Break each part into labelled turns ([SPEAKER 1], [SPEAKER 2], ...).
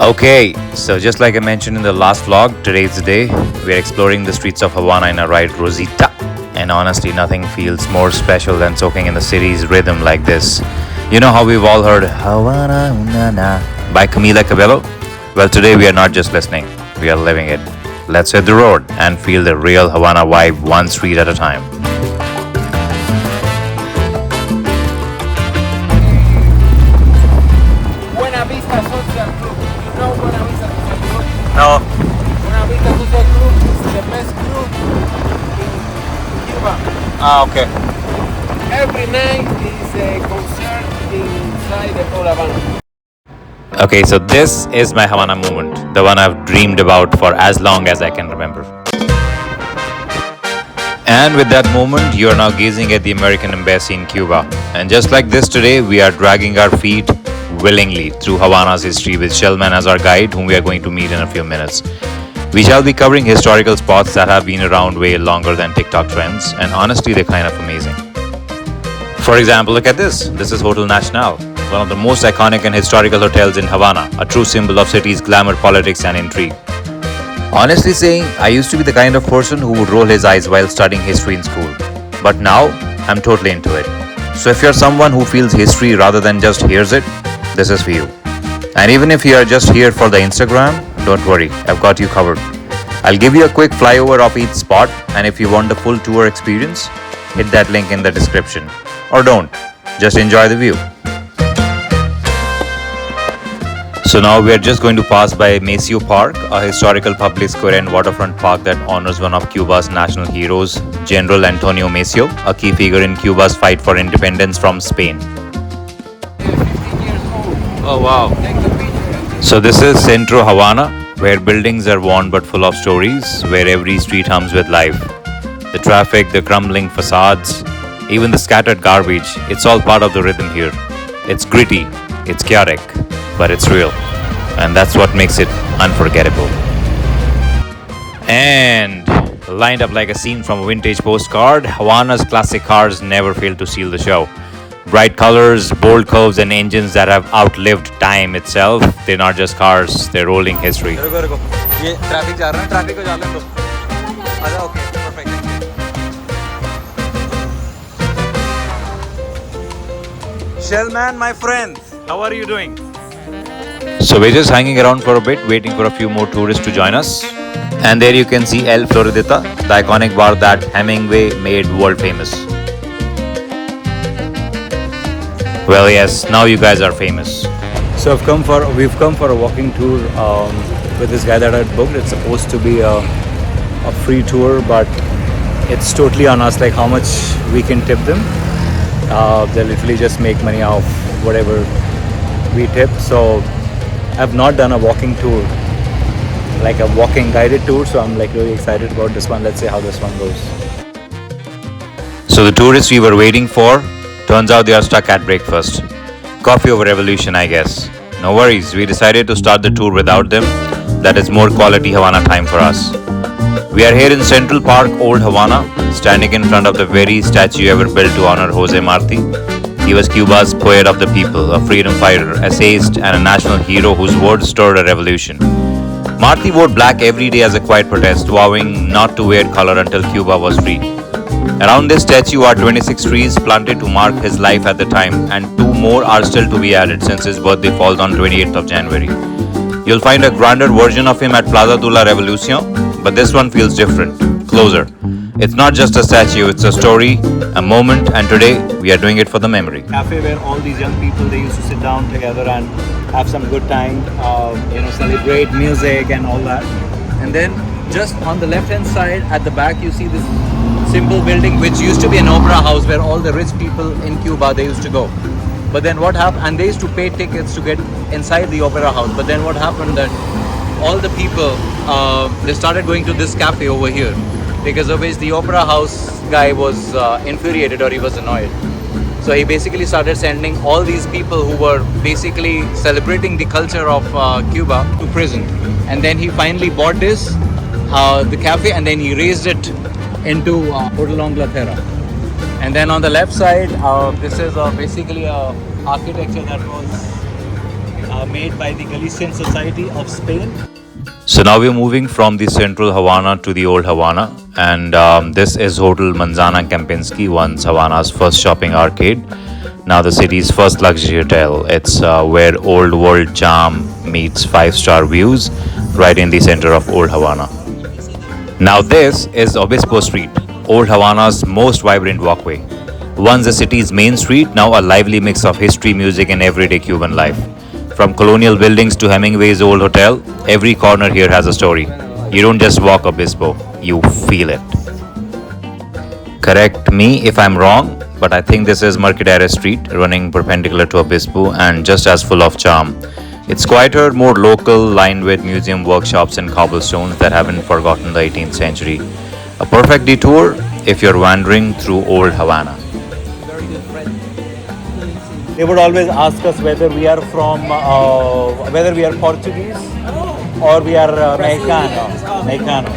[SPEAKER 1] Okay, so just like I mentioned in the last vlog, today's the day. We're exploring the streets of Havana in a ride Rosita. And honestly, nothing feels more special than soaking in the city's rhythm like this. You know how we've all heard Havana Una Na by Camila Cabello? Well, today we are not just listening, we are living it. Let's hit the road and feel the real Havana vibe one street at a time. No.
[SPEAKER 2] Is the best group in Cuba.
[SPEAKER 1] Okay.
[SPEAKER 2] Every night is a concert inside the Havana.
[SPEAKER 1] Okay, so this is my Havana moment, the one I've dreamed about for as long as I can remember. And with that moment, you are now gazing at the American Embassy in Cuba. And just like this today, we are dragging our feet willingly through Havana's history with Shellman as our guide, whom we are going to meet in a few minutes. We shall be covering historical spots that have been around way longer than TikTok trends, and honestly, they're kind of amazing. For example, look at this. This is Hotel Nacional, one of the most iconic and historical hotels in Havana, a true symbol of city's glamour, politics, and intrigue. Honestly saying, I used to be the kind of person who would roll his eyes while studying history in school. But now, I'm totally into it. So if you're someone who feels history rather than just hears it, this is for you. And even if you are just here for the Instagram, don't worry, I've got you covered. I'll give you a quick flyover of each spot, and if you want the full tour experience, hit that link in the description. Or don't, just enjoy the view. So now we are just going to pass by Maceo Park, a historical public square and waterfront park that honors one of Cuba's national heroes, General Antonio Maceo, a key figure in Cuba's fight for independence from Spain. Oh wow. So this is Centro Havana, where buildings are worn but full of stories, where every street hums with life. The traffic, the crumbling facades, even the scattered garbage, it's all part of the rhythm here. It's gritty, it's chaotic, but it's real. And that's what makes it unforgettable. And lined up like a scene from a vintage postcard, Havana's classic cars never fail to steal the show. Bright colors, bold curves, and engines that have outlived time itself. They're not just cars, they're rolling history.
[SPEAKER 3] Shellman, my friend,
[SPEAKER 1] How are you doing? So we're just hanging around for a bit, waiting for a few more tourists to join us. And there you can see El Floridita, the iconic bar that Hemingway made world famous. Well, yes, now you guys are famous.
[SPEAKER 3] So we've come for a walking tour with this guy that I booked. It's supposed to be a free tour, but it's totally on us, like how much we can tip them. They literally just make money off whatever we tip. So I've not done a walking tour, like a walking guided tour, so I'm like really excited about this one. Let's see how this one goes.
[SPEAKER 1] So the tourists we were waiting for, turns out they are stuck at breakfast. Coffee over revolution, I guess. No worries, we decided to start the tour without them. That is more quality Havana time for us. We are here in Central Park, Old Havana, standing in front of the very statue ever built to honor Jose Marti. He was Cuba's poet of the people, a freedom fighter, essayist, and a national hero whose words stirred a revolution. Marti wore black every day as a quiet protest, vowing not to wear color until Cuba was free. Around this statue are 26 trees planted to mark his life at the time, and 2 more are still to be added since his birthday falls on 28th of January. You'll find a grander version of him at Plaza de la Revolución, but this one feels different, closer. It's not just a statue, it's a story, a moment, and today we are doing it for the memory.
[SPEAKER 3] Cafe where all these young people, they used to sit down together and have some good time, celebrate music and all that. And then just on the left hand side at the back you see this simple building which used to be an opera house where all the rich people in Cuba, they used to go. But then what happened, and they used to pay tickets to get inside the opera house. But then what happened that all the people, they started going to this cafe over here, because always the opera house guy was infuriated, or he was annoyed. So he basically started sending all these people who were basically celebrating the culture of Cuba to prison. And then he finally bought this, the cafe, and then he raised it into Hotel Inglaterra. And then on the left side, this is basically a architecture that was made by the Galician Society of Spain.
[SPEAKER 1] So now we're moving from the central Havana to the old Havana, and this is Hotel Manzana Kempinski, once Havana's first shopping arcade. Now the city's first luxury hotel. It's where old world charm meets five-star views, right in the center of old Havana. Now this is Obispo Street, old Havana's most vibrant walkway. Once the city's main street, now a lively mix of history, music, and everyday Cuban life. From colonial buildings to Hemingway's old hotel, every corner here has a story. You don't just walk Obispo, you feel it. Correct me if I'm wrong, but I think this is Mercadera Street, running perpendicular to Obispo and just as full of charm. It's quieter, more local, lined with museum workshops and cobblestones that haven't forgotten the 18th century. A perfect detour if you're wandering through old Havana.
[SPEAKER 3] They would always ask us whether we are from, whether we are Portuguese or we are Mexicano. Mexicano.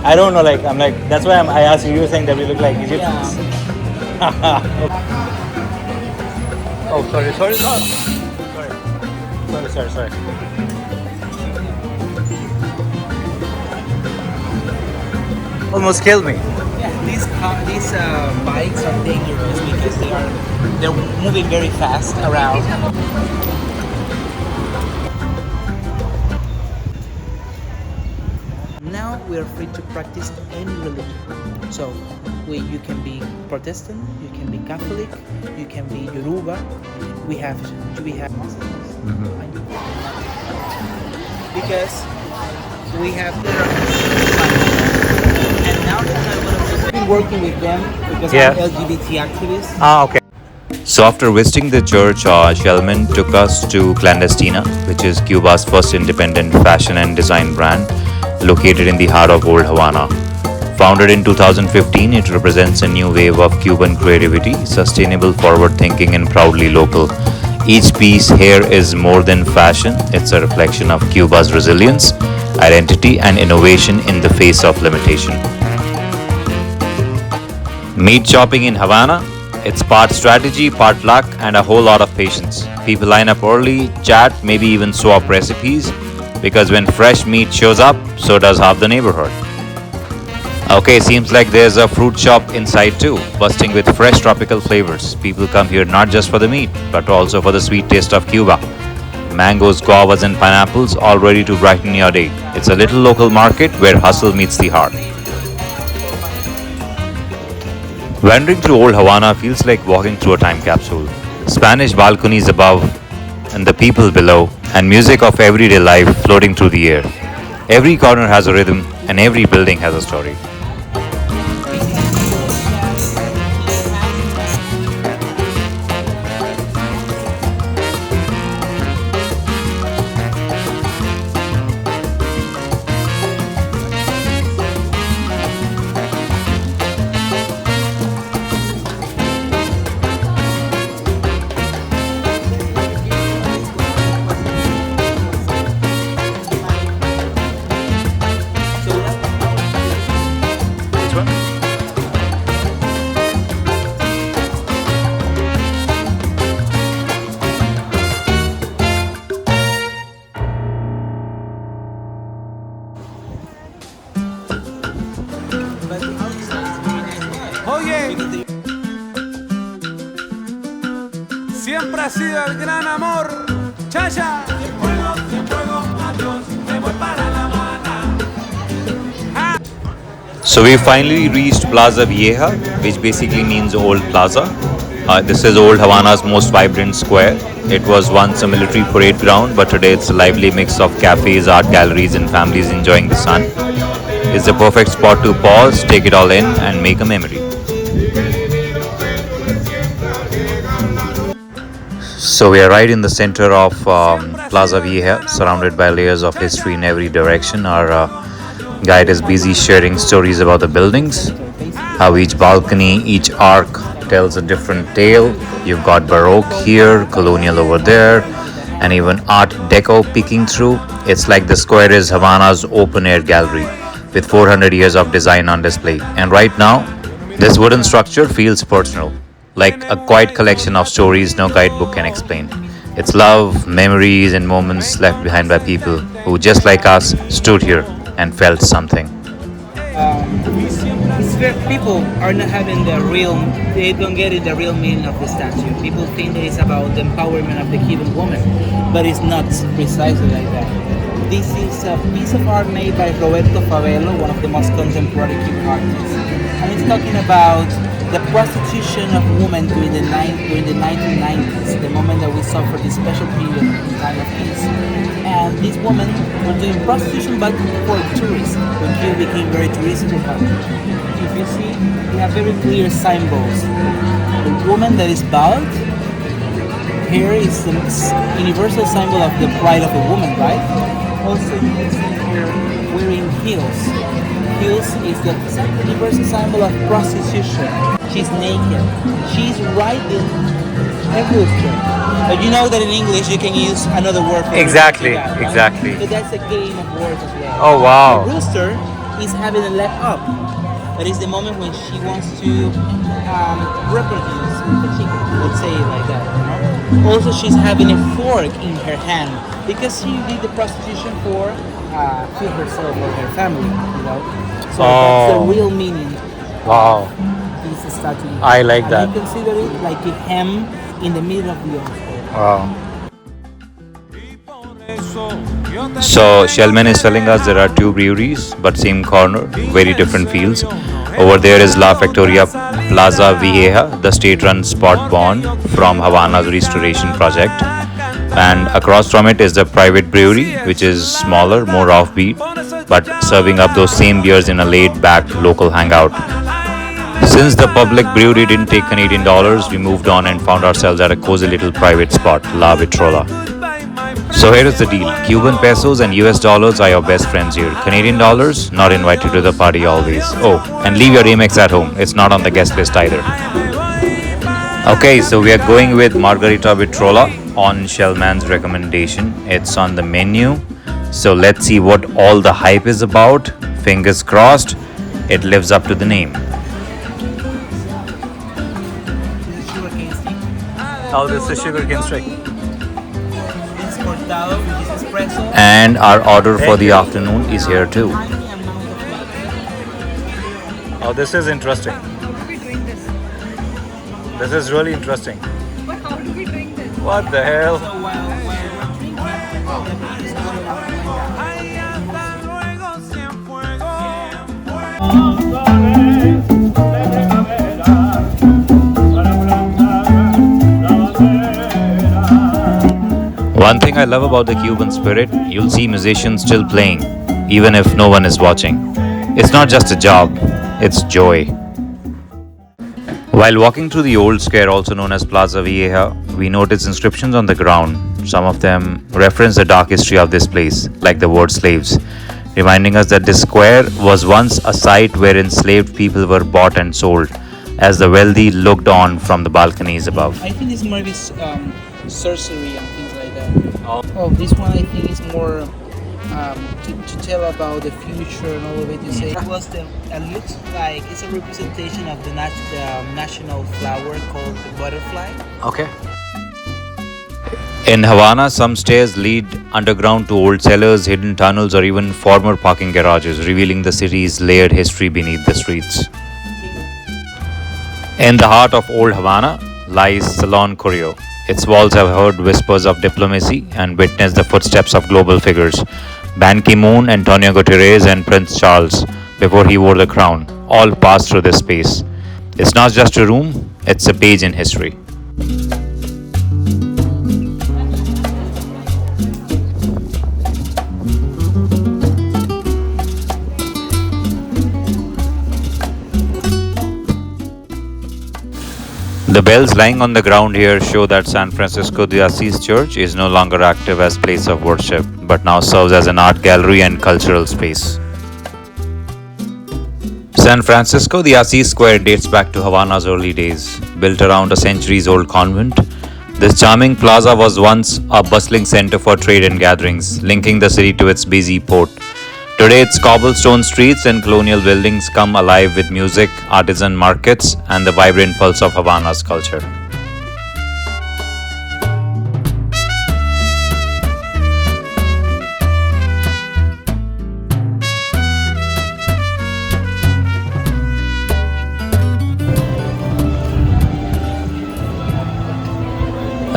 [SPEAKER 3] I don't know. That's why I asked you. You were saying that we look like Egyptians. Oh, sorry. Almost killed me.
[SPEAKER 4] Yeah, these bikes are dangerous because they're moving very fast around. Now we are free to practice any religion. So you can be Protestant, you can be Catholic, you can be Yoruba. We have Muslims. Because we have and now I've been working with them because I'm LGBT activist.
[SPEAKER 3] Okay.
[SPEAKER 1] So after visiting the church, Shellman took us to Clandestina, which is Cuba's first independent fashion and design brand, located in the heart of old Havana. Founded in 2015, it represents a new wave of Cuban creativity, sustainable, forward-thinking, and proudly local. Each piece here is more than fashion, it's a reflection of Cuba's resilience, identity, and innovation in the face of limitation. Meat shopping in Havana? It's part strategy, part luck, and a whole lot of patience. People line up early, chat, maybe even swap recipes, because when fresh meat shows up, so does half the neighborhood. Okay, seems like there's a fruit shop inside too, busting with fresh tropical flavors. People come here not just for the meat, but also for the sweet taste of Cuba. Mangoes, guavas, and pineapples, all ready to brighten your day. It's a little local market where hustle meets the heart. Wandering through old Havana feels like walking through a time capsule. Spanish balconies above and the people below, and music of everyday life floating through the air. Every corner has a rhythm, and every building has a story.
[SPEAKER 2] Oye, siempre ha sido el gran amor, Chacha.
[SPEAKER 1] So we finally reached Plaza Vieja, which basically means Old Plaza. This is Old Havana's most vibrant square. It was once a military parade ground, but today it's a lively mix of cafes, art galleries, and families enjoying the sun. It's the perfect spot to pause, take it all in, and make a memory. So we are right in the center of Plaza Vieja, surrounded by layers of history in every direction. Our guide is busy sharing stories about the buildings, how each balcony, each arc tells a different tale. You've got Baroque here, colonial over there, and even Art Deco peeking through. It's like the square is Havana's open-air gallery, with 400 years of design on display. And right now, this wooden structure feels personal, like a quiet collection of stories no guidebook can explain. It's love, memories, and moments left behind by people who, just like us, stood here and felt something.
[SPEAKER 4] It's very, people are not having the real, they don't get it, the real meaning of the statue. People think that it's about the empowerment of the Cuban woman, but it's not precisely like that. This is a piece of art made by Roberto Favelo, one of the most contemporary Cuban artists, and it's talking about the prostitution of women during the 1990s, the moment that we suffered this special period in time of peace. And these women were doing prostitution but for tourists, when Cuba became very touristic country. If you see, we have very clear symbols. The woman that is bald, here is the universal symbol of the pride of a woman, right? Also, you can see here wearing heels. Heels is the universal symbol of prostitution. She's naked. She's riding a rooster. But you know that in English you can use another word for
[SPEAKER 1] Exactly,
[SPEAKER 4] rooster, right?
[SPEAKER 1] exactly.
[SPEAKER 4] So that's a game of words as well.
[SPEAKER 1] Oh, wow.
[SPEAKER 4] The rooster is having a leg up. That is the moment when she wants to reproduce with the chicken. Let's say it like that. You know? Also, she's having a fork in her hand because she did the prostitution for feed herself or her family. You know. So that's the real meaning.
[SPEAKER 1] Wow.
[SPEAKER 4] This statue.
[SPEAKER 1] I like that.
[SPEAKER 4] And you consider it like a hem in the middle of the earth.
[SPEAKER 1] Wow. So Shellman is telling us there are two breweries, but same corner, very different fields. Over there is La Factoria Plaza Vieja, the state-run spot born from Havana's restoration project. And across from it is the private brewery, which is smaller, more offbeat, but serving up those same beers in a laid-back local hangout. Since the public brewery didn't take Canadian dollars, we moved on and found ourselves at a cozy little private spot, La Vitrola. So here is the deal. Cuban pesos and US dollars are your best friends here. Canadian dollars, not invited to the party always. Oh, and leave your Amex at home. It's not on the guest list either. Okay, so we are going with Margarita Vitrola on Shellman's recommendation. It's on the menu. So let's see what all the hype is about. Fingers crossed, it lives up to the name. Oh, this is sugarcane stick. And our order for the afternoon is here too.
[SPEAKER 3] Oh, this is interesting. This is really interesting.
[SPEAKER 5] But how do we drink this?
[SPEAKER 3] What the hell?
[SPEAKER 1] One thing I love about the Cuban spirit, you'll see musicians still playing, even if no one is watching. It's not just a job, it's joy. While walking through the old square, also known as Plaza Vieja, we notice inscriptions on the ground. Some of them reference the dark history of this place, like the word slaves, reminding us that this square was once a site where enslaved people were bought and sold, as the wealthy looked on from the balconies above.
[SPEAKER 4] I think this might be sorcery and things like that. Oh, this one I think is more to tell about the future and all of it. You say it was it looks like it's a representation of the national flower called the butterfly.
[SPEAKER 1] Okay. In Havana, some stairs lead underground to old cellars, hidden tunnels, or even former parking garages, revealing the city's layered history beneath the streets. In the heart of old Havana lies Salon Curio. Its walls have heard whispers of diplomacy and witnessed the footsteps of global figures. Ban Ki-moon, Antonio Guterres, and Prince Charles, before he wore the crown, all passed through this space. It's not just a room, it's a page in history. The bells lying on the ground here show that San Francisco de Asís Church is no longer active as place of worship, but now serves as an art gallery and cultural space. San Francisco de Asís Square dates back to Havana's early days. Built around a centuries-old convent, this charming plaza was once a bustling center for trade and gatherings, linking the city to its busy port. Today, its cobblestone streets and colonial buildings come alive with music, artisan markets, and the vibrant pulse of Havana's culture.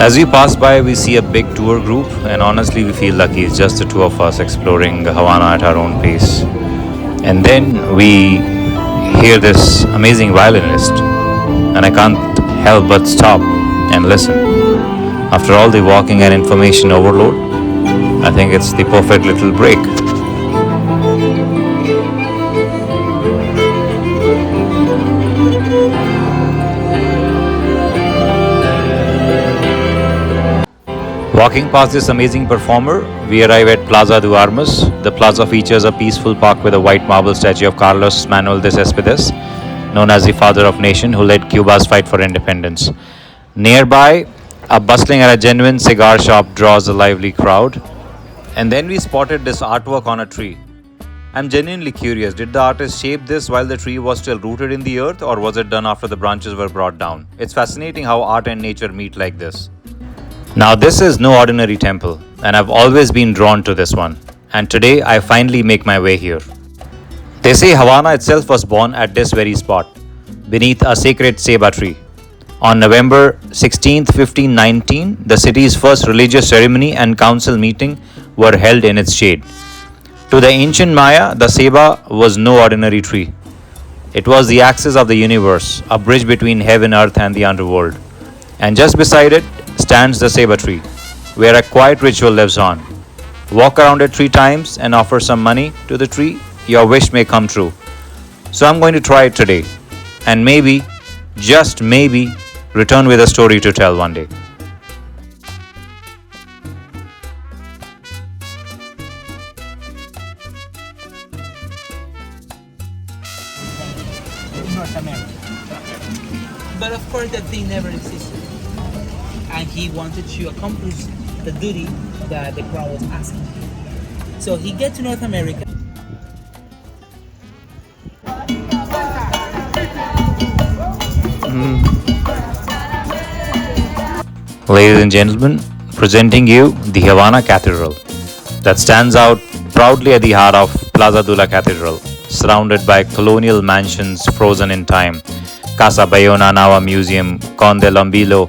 [SPEAKER 1] As we pass by, we see a big tour group, and honestly, we feel lucky. It's just the two of us exploring Havana at our own pace. And then we hear this amazing violinist, and I can't help but stop and listen. After all the walking and information overload, I think it's the perfect little break. Walking past this amazing performer, we arrive at Plaza de Armas. The plaza features a peaceful park with a white marble statue of Carlos Manuel de Cespedes, known as the father of nation who led Cuba's fight for independence. Nearby, a bustling and a genuine cigar shop draws a lively crowd. And then we spotted this artwork on a tree. I'm genuinely curious, did the artist shape this while the tree was still rooted in the earth, or was it done after the branches were brought down? It's fascinating how art and nature meet like this. Now, this is no ordinary temple, and I've always been drawn to this one. And today, I finally make my way here. They say Havana itself was born at this very spot, beneath a sacred ceiba tree. On November 16, 1519, the city's first religious ceremony and council meeting were held in its shade. To the ancient Maya, the ceiba was no ordinary tree. It was the axis of the universe, a bridge between heaven, earth, and the underworld. And just beside it stands the ceiba tree, where a quiet ritual lives on. Walk around it 3 times and offer some money to the tree, your wish may come true. So I'm going to try it today, and maybe, just maybe, return with a story to tell one day.
[SPEAKER 4] North America. But of course that thing never existed. And he wanted to accomplish the duty that the crowd was asking him. So he gets to North America.
[SPEAKER 1] Ladies and gentlemen, presenting you the Havana Cathedral that stands out proudly at the heart of Plaza de la Cathedral, surrounded by colonial mansions frozen in time. Casa Bayona, now a museum, Conde Lombilo,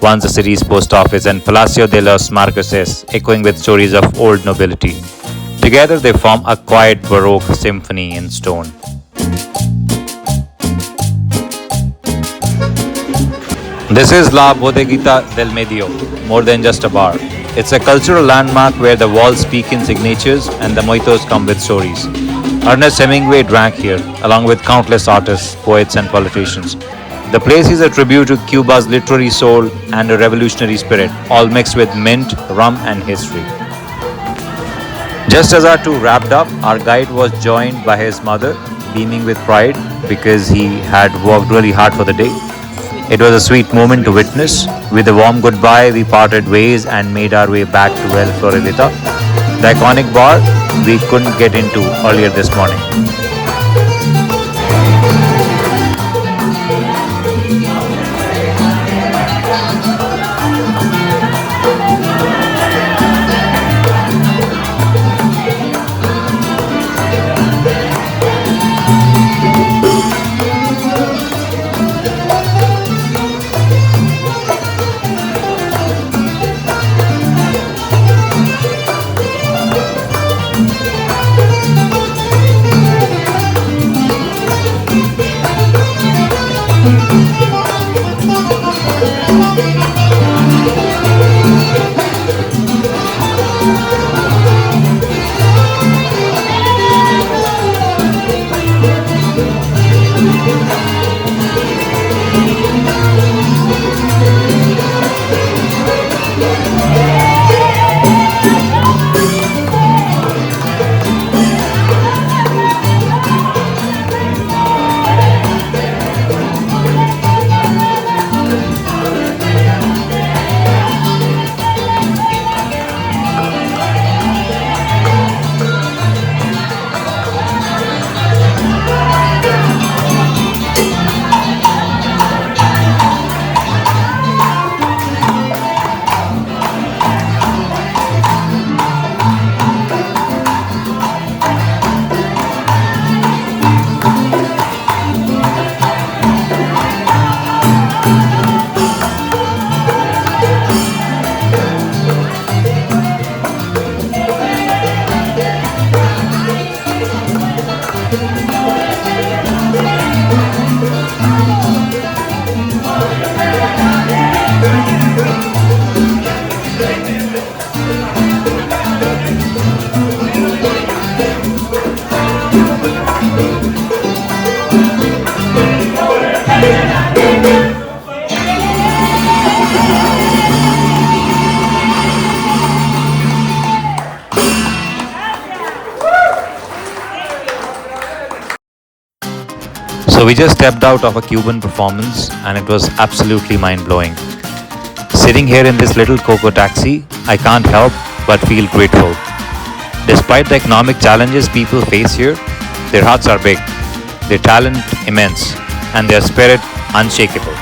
[SPEAKER 1] once the city's post office, and Palacio de los Marqueses, echoing with stories of old nobility. Together they form a quiet Baroque symphony in stone. This is La Bodeguita del Medio, more than just a bar. It's a cultural landmark where the walls speak in signatures and the mojitos come with stories. Ernest Hemingway drank here, along with countless artists, poets, and politicians. The place is a tribute to Cuba's literary soul and a revolutionary spirit, all mixed with mint, rum, and history. Just as our tour wrapped up, our guide was joined by his mother, beaming with pride because he had worked really hard for the day. It was a sweet moment to witness. With a warm goodbye, we parted ways and made our way back to El Florelita, the iconic bar we couldn't get into earlier this morning. So we just stepped out of a Cuban performance and it was absolutely mind blowing. Sitting here in this little cocoa taxi, I can't help but feel grateful. Despite the economic challenges people face here, their hearts are big, their talent immense, and their spirit unshakable.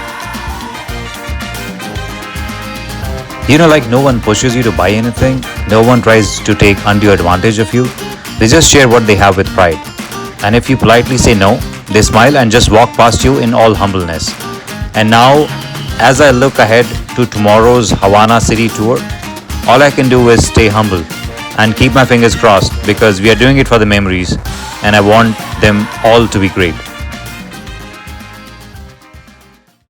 [SPEAKER 1] Like no one pushes you to buy anything, no one tries to take undue advantage of you. They just share what they have with pride. And if you politely say no, they smile and just walk past you in all humbleness. And now, as I look ahead to tomorrow's Havana city tour, all I can do is stay humble and keep my fingers crossed because we are doing it for the memories and I want them all to be great.